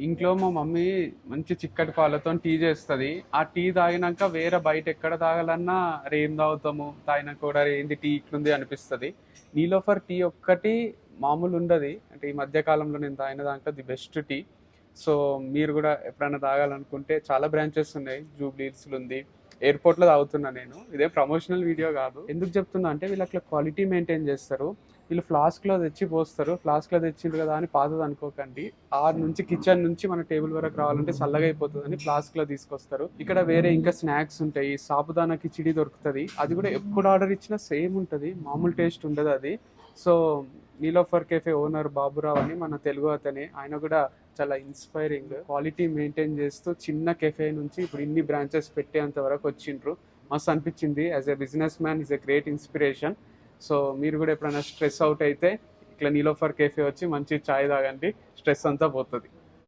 ఇంట్లో మా మమ్మీ మంచి చిక్కటి పాలతో టీ చేస్తుంది. ఆ టీ తాగినాక వేరే బయట ఎక్కడ తాగాలన్నా అరే ఏం తాగుతాము, తాగినా కూడా ఏంది టీ ఇట్లుంది అనిపిస్తుంది. నీలోఫర్ టీ ఒక్కటి మామూలు ఉండదు. అంటే ఈ మధ్య కాలంలో నేను తాగిన దాంట్లో ది బెస్ట్ టీ. సో మీరు కూడా ఎప్పుడైనా తాగాలనుకుంటే చాలా బ్రాంచెస్ ఉన్నాయి. జూబ్లీ హిల్స్లో ఉంది, ఎయిర్పోర్ట్లో తాగుతున్నా నేను. ఇదే ప్రమోషనల్ వీడియో కాదు. ఎందుకు చెప్తున్నా అంటే వీళ్ళు అట్లా క్వాలిటీ మెయింటైన్ చేస్తారు. వీళ్ళు ఫ్లాస్క్లో తెచ్చి పోస్తారు. ఫ్లాస్క్లో తెచ్చిండ్రు కదా అని పాతది అనుకోకండి. ఆరు నుంచి కిచెన్ నుంచి మన టేబుల్ వరకు రావాలంటే చల్లగా అయిపోతుందని ఫ్లాస్క్లో తీసుకొస్తారు. ఇక్కడ వేరే ఇంకా స్నాక్స్ ఉంటాయి. సాబుదానా కిచిడి దొరుకుతుంది. అది కూడా ఎప్పుడు ఆర్డర్ ఇచ్చినా సేమ్ ఉంటుంది, మామూలు టేస్ట్ ఉండదు అది. So Niloufer cafe owner Baburao అని మన తెలుగు అతనే. ఆయన కూడా చాలా ఇన్స్పైరింగ్. క్వాలిటీ మెయింటైన్ చేస్తూ చిన్న కెఫే నుంచి ఇప్పుడు ఇన్ని బ్రాంచెస్ పెట్టేంత వరకు వచ్చిండ్రు. మస్తు అనిపించింది. As a business man is a great inspiration. So మీరు కూడా ఎప్పుడైనా స్ట్రెస్ అవుట్ అయితే ఇట్లా నీలోఫర్ కేఫే వచ్చి మంచి చాయ్ తాగండి, స్ట్రెస్ అంతా పోతుంది.